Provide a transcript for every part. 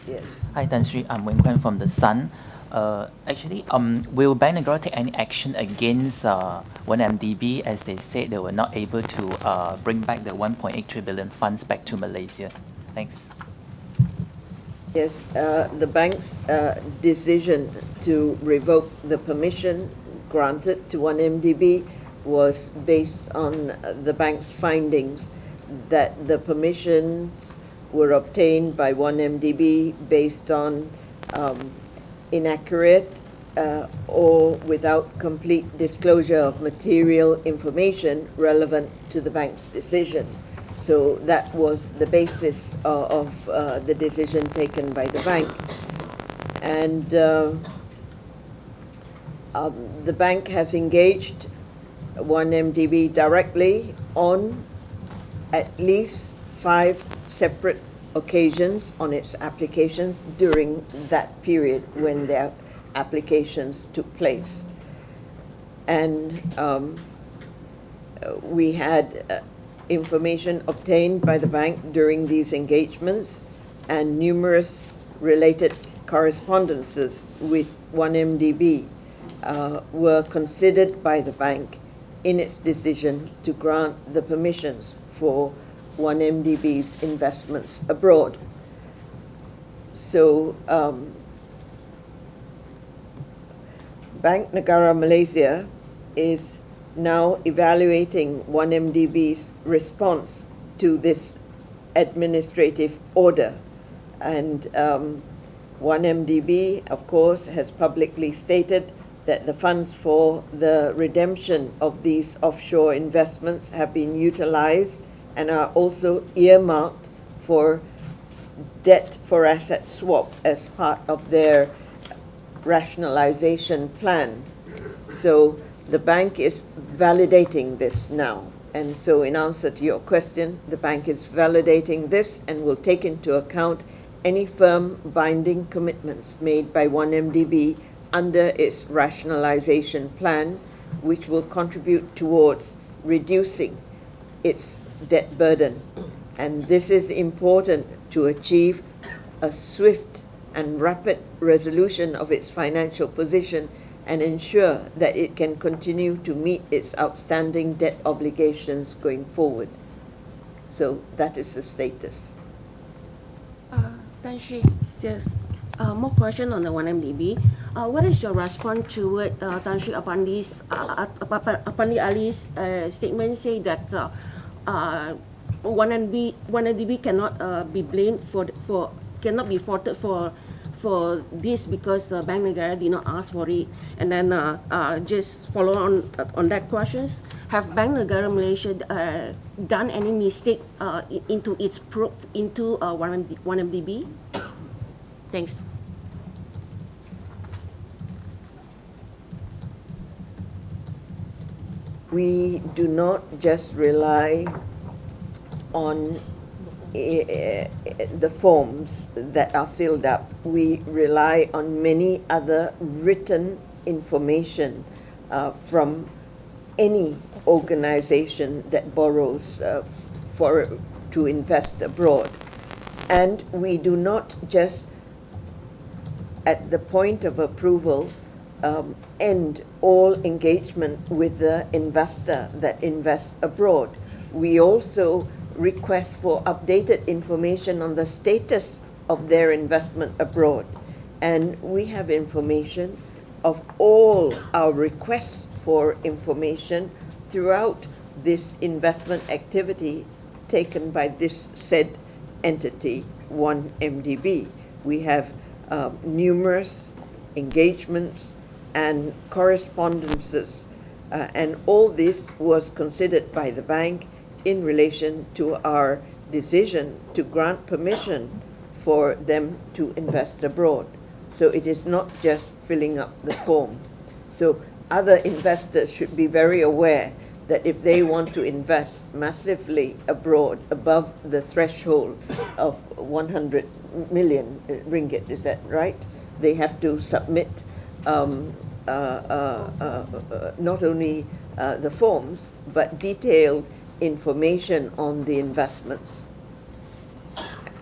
Yes. Hi, Tan Sri. I'm Wen Kwan from The Sun. Actually, will Bank Negara take any action against 1MDB as they said they were not able to bring back the 1.83 billion funds back to Malaysia? Thanks. Yes, the bank's decision to revoke the permission granted to 1MDB was based on the bank's findings that the permissions were obtained by 1MDB based on inaccurate or without complete disclosure of material information relevant to the bank's decision. So that was the basis of the decision taken by the bank. And the bank has engaged 1MDB directly on at least 5 separate occasions on its applications during that period when their applications took place. And we had information obtained by the bank during these engagements, and numerous related correspondences with 1MDB were considered by the bank in its decision to grant the permissions for 1MDB's investments abroad. So Bank Negara Malaysia is now evaluating 1MDB's response to this administrative order. And 1MDB, of course, has publicly stated that the funds for the redemption of these offshore investments have been utilized and are also earmarked for debt for asset swap as part of their rationalization plan. So the bank is validating this now. And so in answer to your question, the bank is validating this and will take into account any firm binding commitments made by 1MDB under its rationalization plan, which will contribute towards reducing its debt burden. And this is important to achieve a swift and rapid resolution of its financial position and ensure that it can continue to meet its outstanding debt obligations going forward. So that is the status. Tan Sri, just more question on the 1MDB. What is your response to it, Tan Sri Apandi Ali's statement say that 1MDB cannot be blamed cannot be faulted for this because the Bank Negara did not ask for it. And then just follow on that questions, have Bank Negara Malaysia done any mistake into its probe into 1MDB? Thanks. We do not just rely on the forms that are filled up. We rely on many other written information from any organization that borrows to invest abroad. And we do not just, at the point of approval, end all engagement with the investor that invests abroad. We also request for updated information on the status of their investment abroad. And we have information of all our requests for information throughout this investment activity taken by this said entity, 1MDB. We have numerous engagements and correspondences, and all this was considered by the bank in relation to our decision to grant permission for them to invest abroad. So it is not just filling up the form. So other investors should be very aware that if they want to invest massively abroad above the threshold of 100 million ringgit, is that right? They have to submit not only the forms, but detailed information on the investments.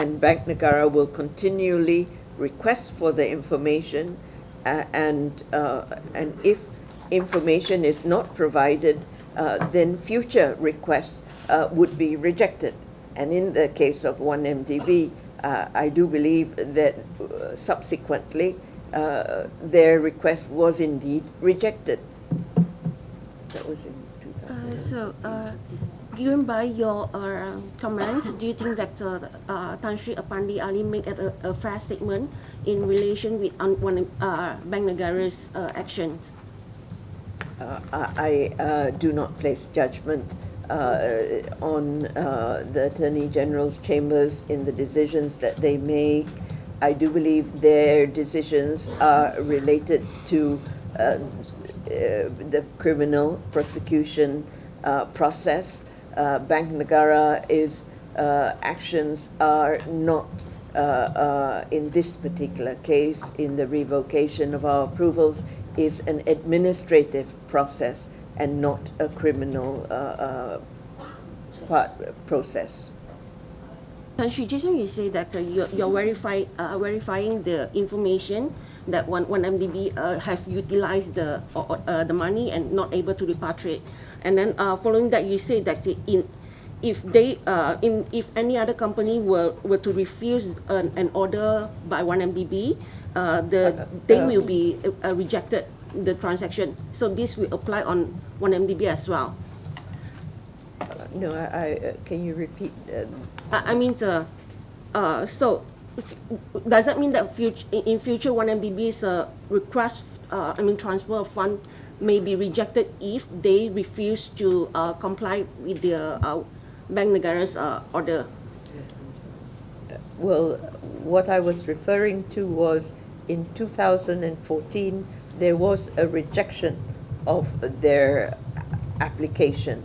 and Bank Negara will continually request for the information, and if information is not provided, then future requests would be rejected. And in the case of 1MDB, I do believe that subsequently their request was indeed rejected. That was in 2000. Given by your comment, do you think that Tan Sri Apandi Ali made a fair statement in relation with Bank Negara's actions? I do not place judgment on the Attorney General's chambers in the decisions that they make. I do believe their decisions are related to the criminal prosecution process. Bank Negara actions are not, in this particular case, in the revocation of our approvals, is an administrative process and not a criminal process. Tan Sri, just now you say that you're verifying the information that 1MDB have utilized the money and not able to repatriate. And then following that, you say that if any other company were to refuse an order by 1MDB, they will be rejected the transaction. So this will apply on 1MDB as well. No, can you repeat? I mean, so does that mean that in future 1MDB's request, transfer of fund may be rejected if they refuse to comply with the Bank Negara's order? Well, what I was referring to was in 2014, there was a rejection of their application.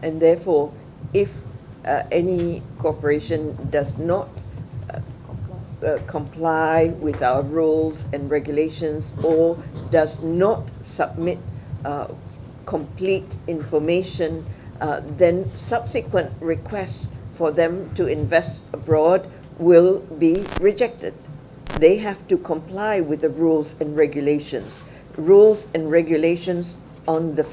And therefore, if any corporation does not comply with our rules and regulations or does not submit complete information, then subsequent requests for them to invest abroad will be rejected. They have to comply with the rules and regulations. Rules and regulations in the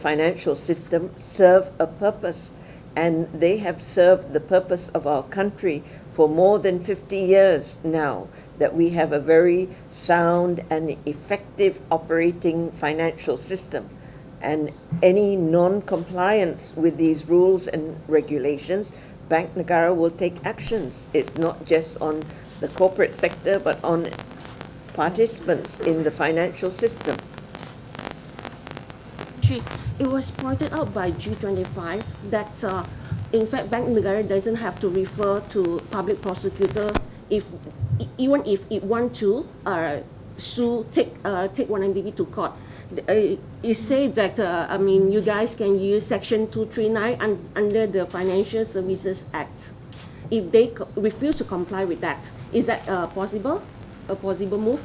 financial system serve a purpose, and they have served the purpose of our country for more than 50 years now, that we have a very sound and effective operating financial system. And any non-compliance with these rules and regulations, Bank Negara will take actions. It's not just on the corporate sector, but on participants in the financial system. It was pointed out by G25 that in fact Bank Negara doesn't have to refer to public prosecutor even if it want to take 1MDB to court. It says that you guys can use Section 239 under the Financial Services Act. If they refuse to comply with that, is that possible? A possible move?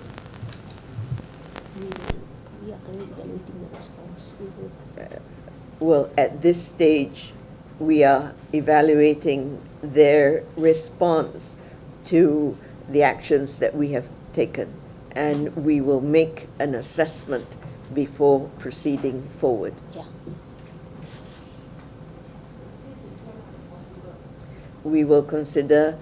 Well, at this stage, we are evaluating their response to the actions that we have taken, and we will make an assessment before proceeding forward. Yeah. We will consider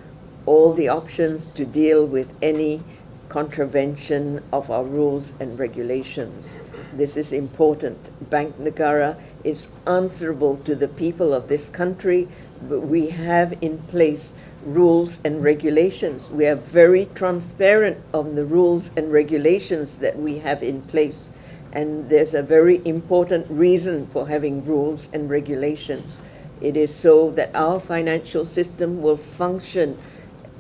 all the options to deal with any contravention of our rules and regulations. This is important. Bank Negara is answerable to the people of this country, but we have in place rules and regulations. We are very transparent on the rules and regulations that we have in place. And there's a very important reason for having rules and regulations. It is so that our financial system will function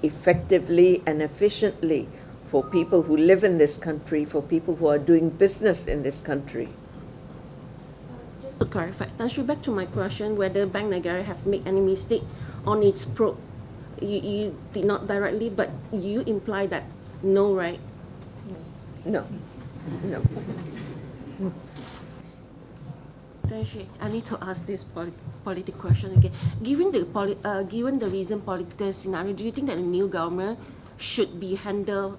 effectively and efficiently for people who live in this country, for people who are doing business in this country. Just to clarify, Tan Sri, back to my question, whether Bank Negara have made any mistake on its probe. You did not directly, but you imply that no, right? No, no. I need to ask this political question again. Given the recent political scenario, do you think that the new government should be handle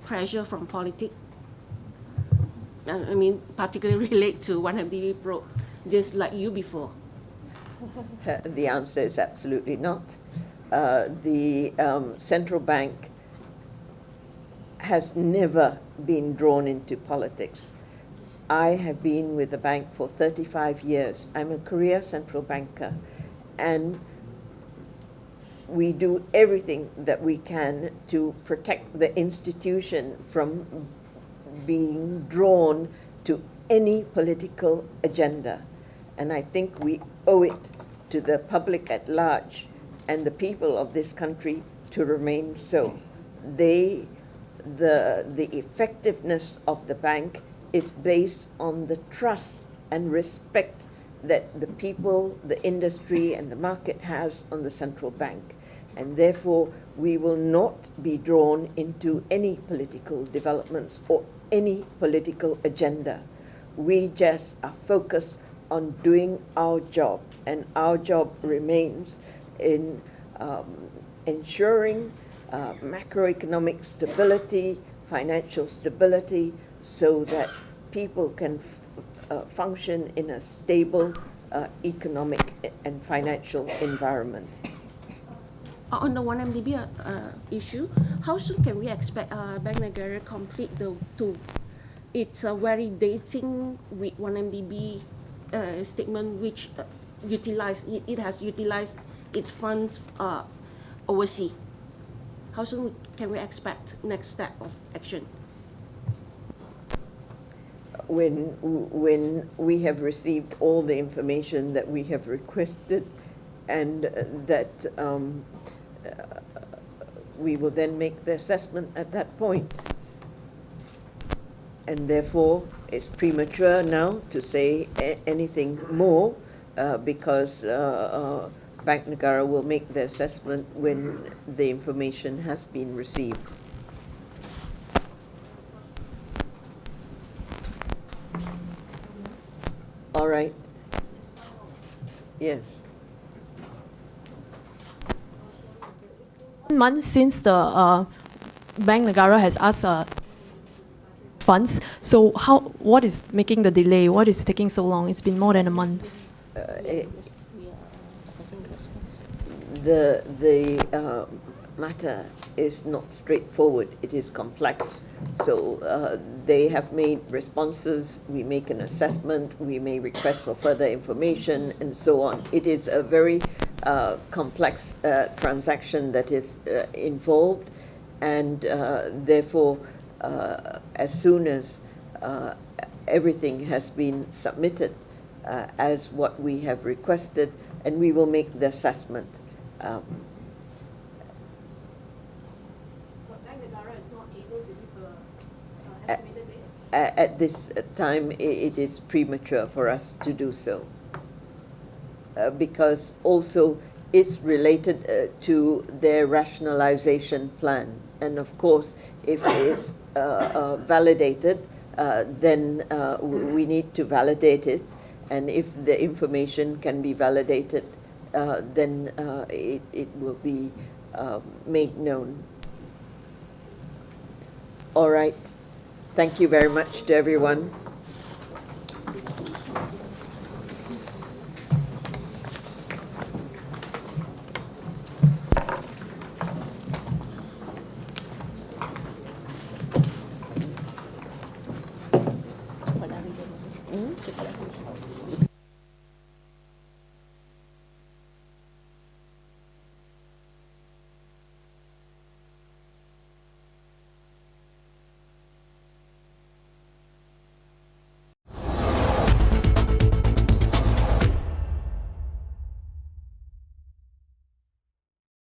pressure from politics? I mean, particularly relate to 1MDB probe, just like you before. The answer is absolutely not. The central bank has never been drawn into politics. I have been with the bank for 35 years. I'm a career central banker, and we do everything that we can to protect the institution from being drawn to any political agenda. And I think we owe it to the public at large and the people of this country to remain so. The effectiveness of the bank is based on the trust and respect that the people, the industry, and the market has on the central bank. And therefore, we will not be drawn into any political developments or any political agenda. We just are focused on doing our job, and our job remains in ensuring macroeconomic stability, financial stability, so that people can function in a stable economic and financial environment. On the 1MDB issue, how soon can we expect Bank Negara complete its validating with 1MDB statement, which it has utilized its funds overseas? How soon can we expect next step of action? When we have received all the information that we have requested, and that we will then make the assessment at that point. And therefore, it's premature now to say anything more because Bank Negara will make the assessment when the information has been received. All right. Yes. 1 month since the Bank Negara has asked funds. So what is making the delay? What is taking so long? It's been more than a month. The matter is not straightforward. It is complex. So they have made responses. We make an assessment. We may request for further information and so on. It is a very complex transaction that is involved, and therefore, as soon as everything has been submitted as what we have requested, and we will make the assessment. But Bank Negara is not able to give an estimated date? At this time, it is premature for us to do so. Because also it's related to their rationalization plan. And of course, if it's validated, then we need to validate it. And if the information can be validated, then it will be made known. All right. Thank you very much to everyone.